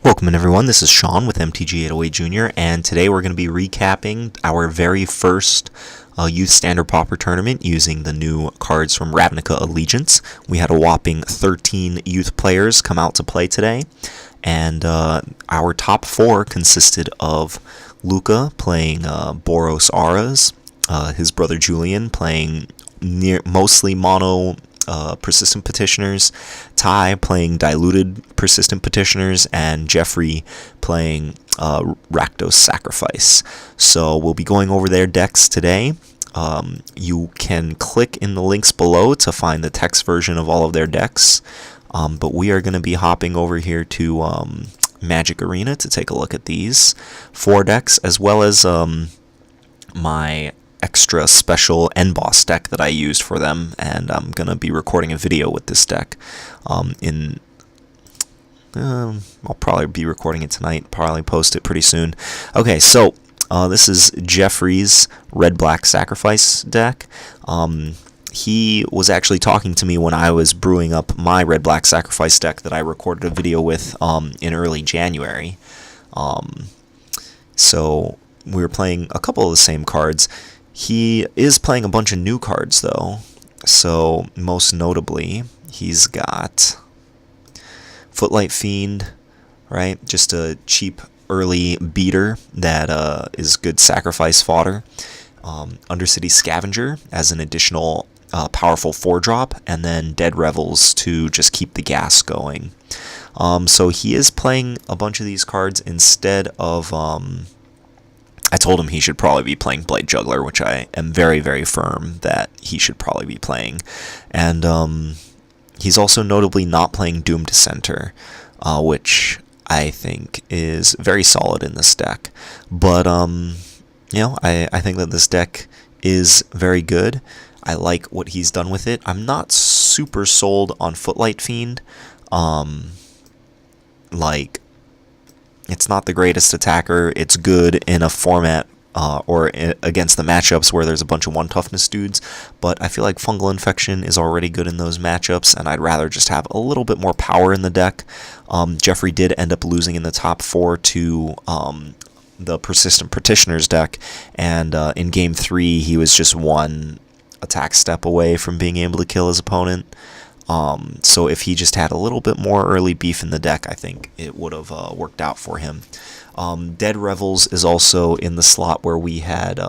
Welcome in everyone, this is Sean with MTG808 Jr. and today we're going to be recapping our very first Youth Standard Pauper tournament using the new cards from Ravnica Allegiance. We had a whopping 13 youth players come out to play today, and our top 4 consisted of Luca playing Boros Auras, his brother Julian playing mostly mono Persistent Petitioners, Ty playing Diluted Persistent Petitioners, and Jeffrey playing Rakdos Sacrifice. So we'll be going over their decks today. You can click in the links below to find the text version of all of their decks, but we are going to be hopping over here to Magic Arena to take a look at these 4 decks, as well as my extra special end boss deck that I used for them, and I'm gonna be recording a video with this deck. I'll probably be recording it tonight, probably post it pretty soon. Okay, so this is Jeffrey's red-black sacrifice deck. He was actually talking to me when I was brewing up my red-black sacrifice deck that I recorded a video with in early January. So we were playing a couple of the same cards. He is playing a bunch of new cards, though. So, most notably, he's got Footlight Fiend, right? Just a cheap early beater that is good sacrifice fodder. Undercity Scavenger as an additional powerful 4-drop, and then Dead Revels to just keep the gas going. So he is playing a bunch of these cards instead of I told him he should probably be playing Blade Juggler, which I am very, very firm that he should probably be playing. And he's also notably not playing Doom Dissenter, which I think is very solid in this deck. But, I think that this deck is very good. I like what he's done with it. I'm not super sold on Footlight Fiend. It's not the greatest attacker. It's good in a format against the matchups where there's a bunch of 1 toughness dudes, but I feel like Fungal Infection is already good in those matchups, and I'd rather just have a little bit more power in the deck. Jeffrey did end up losing in the top 4 to the Persistent Petitioners deck, and in Game 3 he was just 1 attack step away from being able to kill his opponent. So if he just had a little bit more early beef in the deck, I think it would have worked out for him. Dead Revels is also in the slot where we had,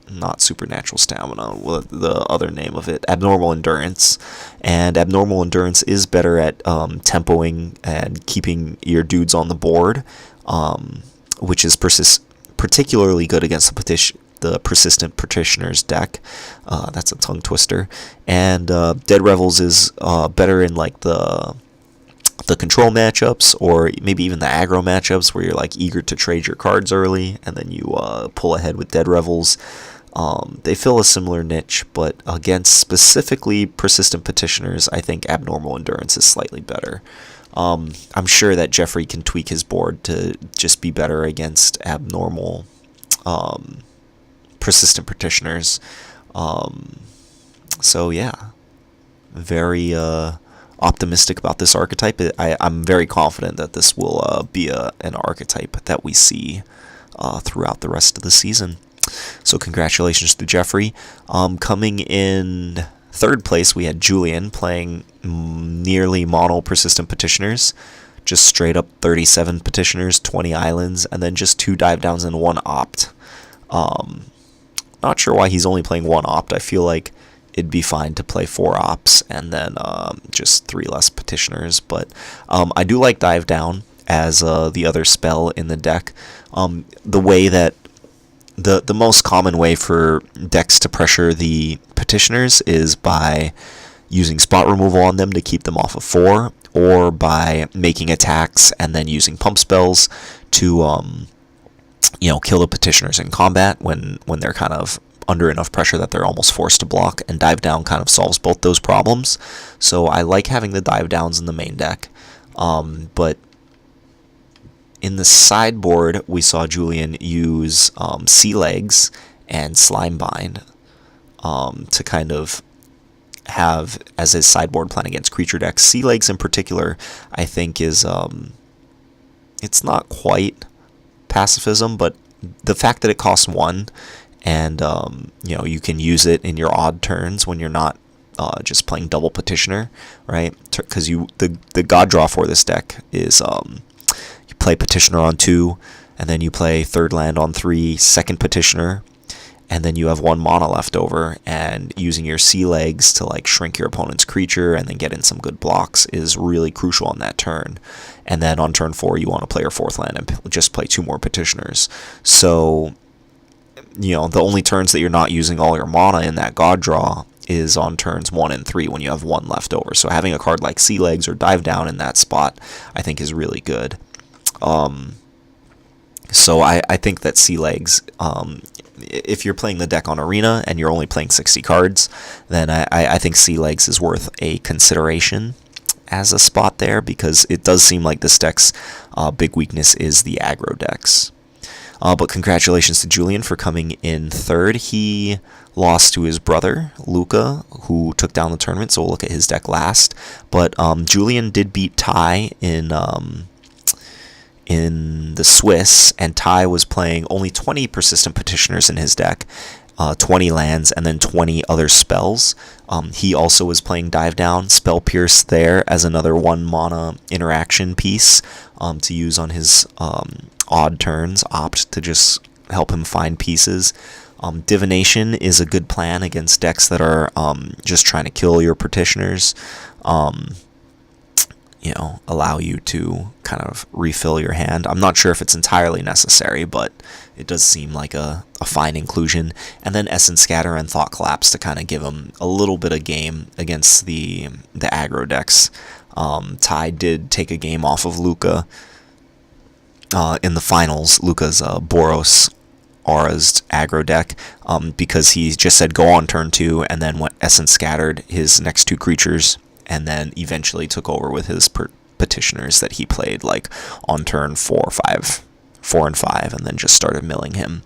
not Supernatural Stamina, the other name of it, Abnormal Endurance. And Abnormal Endurance is better at tempoing and keeping your dudes on the board, which is particularly good against the Persistent Petitioners deck. That's a tongue twister. And Dead Revels is better in like the control matchups, or maybe even the aggro matchups where you're like eager to trade your cards early and then you pull ahead with Dead Revels. They fill a similar niche, but against specifically Persistent Petitioners, I think Abnormal Endurance is slightly better. I'm sure that Jeffrey can tweak his board to just be better against abnormal Persistent Petitioners. So yeah, very optimistic about this archetype. I'm very confident that this will be an archetype that we see throughout the rest of the season. So congratulations to Jeffrey. Coming in 3rd place, we had Julian playing nearly mono Persistent Petitioners. Just straight up 37 Petitioners, 20 Islands, and then just 2 dive downs and 1 opt. Not sure why he's only playing 1 opt. I feel like it'd be fine to play 4 ops and then just 3 less Petitioners. But I do like Dive Down as the other spell in the deck. The way that the most common way for decks to pressure the Petitioners is by using spot removal on them to keep them off of 4, or by making attacks and then using pump spells to kill the Petitioners in combat when they're kind of under enough pressure that they're almost forced to block, and Dive Down kind of solves both those problems. So I like having the Dive Downs in the main deck, but in the sideboard we saw Julian use Sea Legs and Slime Bind to kind of have as his sideboard plan against creature decks. Sea Legs in particular, I think, is it's not quite pacifism, but the fact that it costs 1, and you can use it in your odd turns when you're not just playing double Petitioner, right? Because the god draw for this deck is you play Petitioner on 2, and then you play third land on 3, second Petitioner, and then you have 1 mana left over, and using your sea legs to like shrink your opponent's creature and then get in some good blocks is really crucial on that turn. And then on turn 4 you want to play your 4th land and just play 2 more Petitioners. So the only turns that you're not using all your mana in that god draw is on turns 1 and 3 when you have 1 left over. So having a card like Sea Legs or Dive Down in that spot I think is really good. So I think that Sea Legs, if you're playing the deck on Arena and you're only playing 60 cards, then I think Sea Legs is worth a consideration as a spot there, because it does seem like this deck's big weakness is the aggro decks. But congratulations to Julian for coming in 3rd. He lost to his brother, Luca, who took down the tournament, so we'll look at his deck last. But Julian did beat Ty in the Swiss, and Ty was playing only 20 Persistent Petitioners in his deck, 20 lands, and then 20 other spells. He also was playing Dive Down, Spell Pierce there as another 1 mana interaction piece to use on his odd turns, opt to just help him find pieces. Divination is a good plan against decks that are just trying to kill your Petitioners. Allow you to kind of refill your hand. I'm not sure if it's entirely necessary, but it does seem like a fine inclusion. And then Essence Scatter and Thought Collapse to kind of give him a little bit of game against the aggro decks. Ty did take a game off of Luca in the finals. Luca's Boros Aura's aggro deck, because he just said go on turn 2 and then went Essence Scattered his next 2 creatures, and then eventually took over with his Petitioners that he played like on turn 4 and 5, and then just started milling him.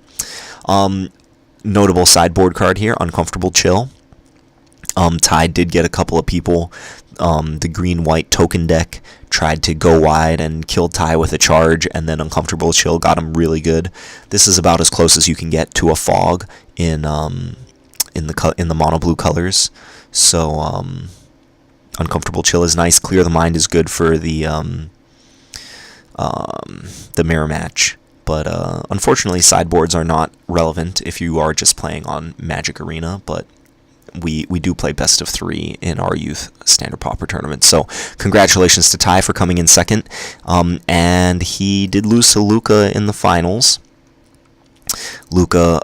Notable sideboard card here, Uncomfortable Chill. Ty did get a couple of people. The green-white token deck tried to go wide and kill Ty with a charge, and then Uncomfortable Chill got him really good. This is about as close as you can get to a fog in the mono blue colors. So Uncomfortable Chill is nice. Clear the Mind is good for the mirror match. But unfortunately, sideboards are not relevant if you are just playing on Magic Arena. But we do play best of 3 in our youth standard Pauper tournament. So congratulations to Ty for coming in 2nd. And he did lose to Luca in the finals. Luca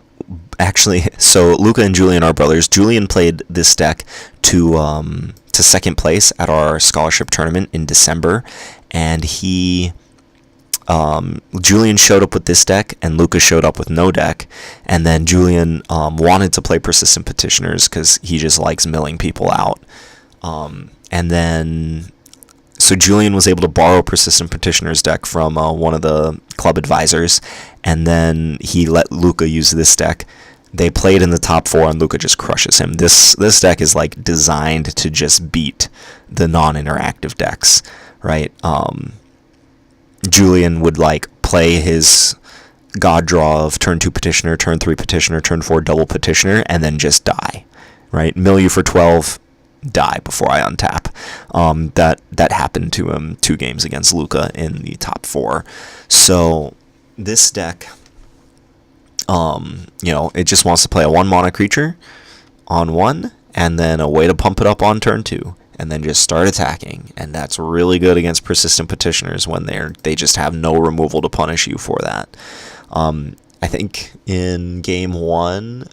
and Julian are brothers. Julian played this deck to 2nd place at our scholarship tournament in December, and Julian showed up with this deck, and Luca showed up with no deck, and then Julian wanted to play Persistent Petitioners because he just likes milling people out, so Julian was able to borrow Persistent Petitioners deck from one of the club advisors, and then he let Luca use this deck. They played in the top 4, and Luca just crushes him. This deck is like designed to just beat the non-interactive decks, right? Julian would like play his god draw of turn 2 Petitioner, turn 3 Petitioner, turn 4 double Petitioner, and then just die, right? Mill you for 12, die before I untap. That happened to him 2 games against Luca in the top 4. So this deck, it just wants to play a 1 mana creature on 1, and then a way to pump it up on turn 2, and then just start attacking. And that's really good against Persistent Petitioners when they just have no removal to punish you for that. I think in game 1,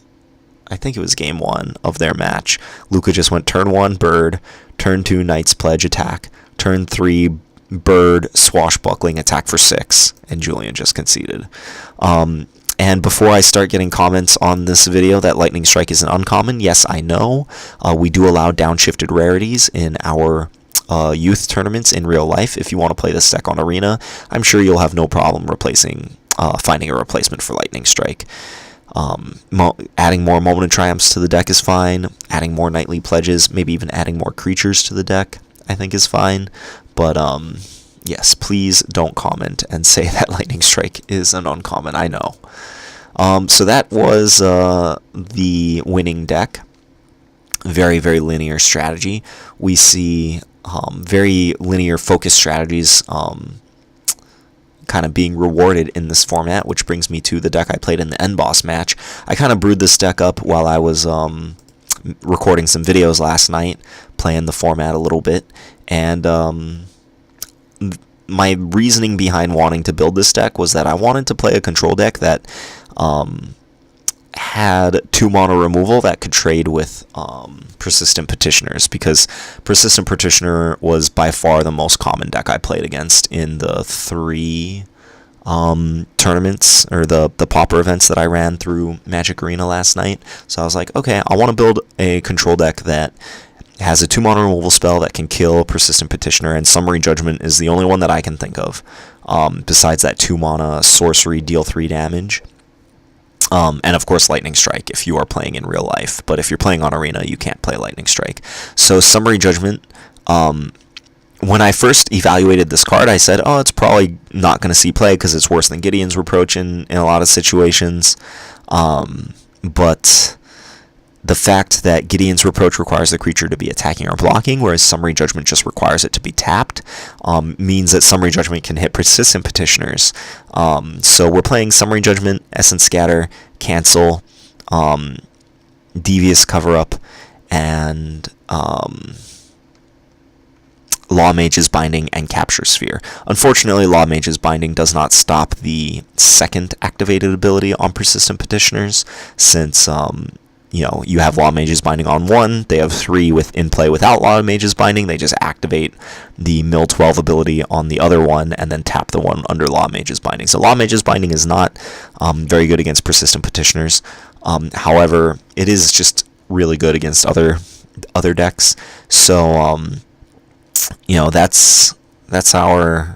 of their match, Luca just went turn 1 Bird, turn 2 Knight's Pledge attack, turn 3 Bird Swashbuckling attack for 6, and Julian just conceded. And before I start getting comments on this video that Lightning Strike is an uncommon, yes, I know. We do allow downshifted rarities in our youth tournaments in real life. If you want to play this deck on Arena, I'm sure you'll have no problem finding a replacement for Lightning Strike. Adding more Moment of Triumphs to the deck is fine. Adding more Nightly Pledges, maybe even adding more creatures to the deck, I think is fine. But Yes, please don't comment and say that Lightning Strike is an uncommon. I know. So that was the winning deck. Very, very linear strategy. We see very linear focus strategies kind of being rewarded in this format, which brings me to the deck I played in the end boss match. I kind of brewed this deck up while I was recording some videos last night, playing the format a little bit, and my reasoning behind wanting to build this deck was that I wanted to play a control deck that had 2 mana removal that could trade with Persistent Petitioners, because Persistent Petitioner was by far the most common deck I played against in the 3 tournaments, or the Pauper events that I ran through Magic Arena last night. So I was like, okay, I want to build a control deck that has a 2 mana removal spell that can kill Persistent Petitioner, and Summary Judgment is the only one that I can think of, besides that 2 mana sorcery, deal 3 damage. And of course Lightning Strike if you are playing in real life, but if you're playing on Arena, you can't play Lightning Strike. So Summary Judgment, when I first evaluated this card, I said, oh, it's probably not going to see play because it's worse than Gideon's Reproach in a lot of situations. But the fact that Gideon's Reproach requires the creature to be attacking or blocking, whereas Summary Judgment just requires it to be tapped, means that Summary Judgment can hit Persistent Petitioners. So we're playing Summary Judgment, Essence Scatter, Cancel, Devious Cover-Up, and Law Mage's Binding and Capture Sphere. Unfortunately, Law Mage's Binding does not stop the second activated ability on Persistent Petitioners, since you have Law Mage's Binding on 1, they have 3 in play without Law Mage's Binding, they just activate the Mill 12 ability on the other one, and then tap the one under Law Mage's Binding. So Law Mage's Binding is not very good against Persistent Petitioners. However, it is just really good against other decks. So, that's our...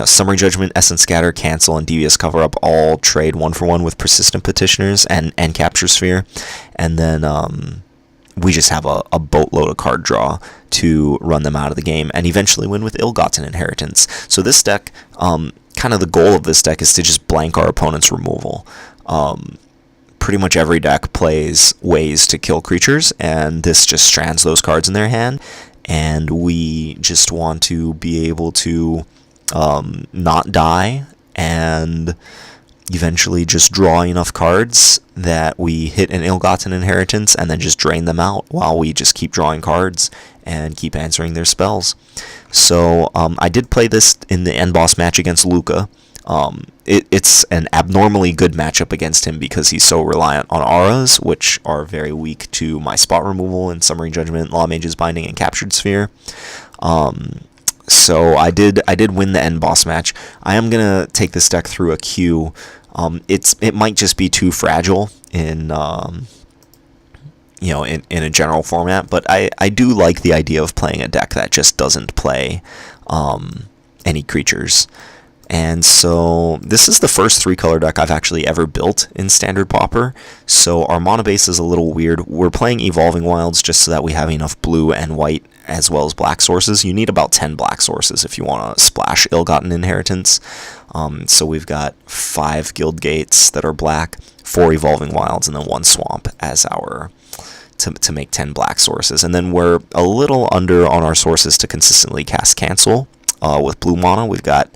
Summary Judgment, Essence Scatter, Cancel, and Devious Cover-Up all trade 1-for-1 with Persistent Petitioners and Capture Sphere. And then we just have a boatload of card draw to run them out of the game and eventually win with Ill-Gotten Inheritance. So this deck, kind of the goal of this deck is to just blank our opponent's removal. Pretty much every deck plays ways to kill creatures, and this just strands those cards in their hand. And we just want to be able to not die, and eventually just draw enough cards that we hit an Ill-Gotten Inheritance and then just drain them out while we just keep drawing cards and keep answering their spells. So I did play this in the end boss match against Luca. It's an abnormally good matchup against him because he's so reliant on auras, which are very weak to my spot removal and Summary Judgment, Law Mage's Binding, and Captured Sphere. So I did win the end boss match. I am gonna take this deck through a queue. It might just be too fragile in a general format, but I do like the idea of playing a deck that just doesn't play any creatures. And so this is the first 3-color deck I've actually ever built in Standard Pauper, so our mana base is a little weird. We're playing Evolving Wilds just so that we have enough blue and white as well as black sources. You need about 10 black sources if you want to splash Ill-Gotten Inheritance. So we've got 5 Guild Gates that are black, 4 Evolving Wilds, and then 1 Swamp as our... to make 10 black sources. And then we're a little under on our sources to consistently cast Cancel. With blue mana, we've got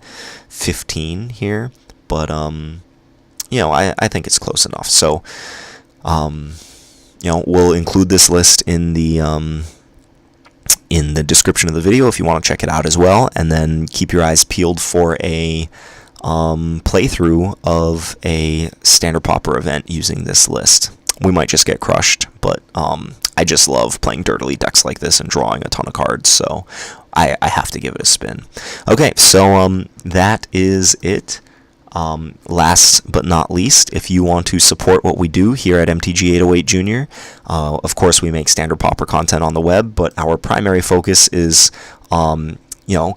15 here, but I think it's close enough. So we'll include this list in the description of the video if you want to check it out as well, and then keep your eyes peeled for a playthrough of a Standard Pauper event using this list. We might just get crushed, but I just love playing dirtily decks like this and drawing a ton of cards, so I have to give it a spin. Okay, so that is it. Last but not least, if you want to support what we do here at MTG808 Junior, of course we make Standard Pauper content on the web, but our primary focus is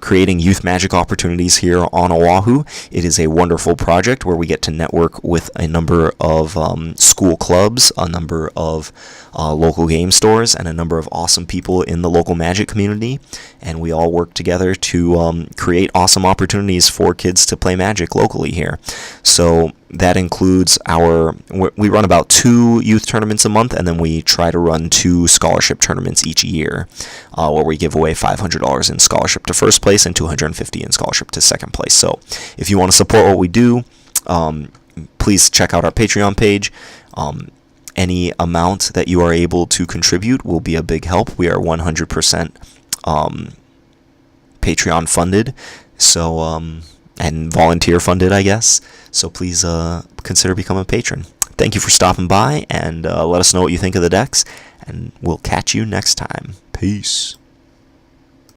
creating youth magic opportunities here on Oahu. It is a wonderful project where we get to network with a number of school clubs, a number of local game stores, and a number of awesome people in the local magic community. And we all work together to create awesome opportunities for kids to play magic locally here. So that includes we run about 2 youth tournaments a month, and then we try to run 2 scholarship tournaments each year, where we give away $500 in scholarship to first place and $250 in scholarship to second place. So if you want to support what we do, please check out our Patreon page. Any amount that you are able to contribute will be a big help. We are 100% Patreon funded, so and volunteer funded, I guess. So please consider becoming a patron. Thank you for stopping by, and let us know what you think of the decks, and we'll catch you next time. Peace.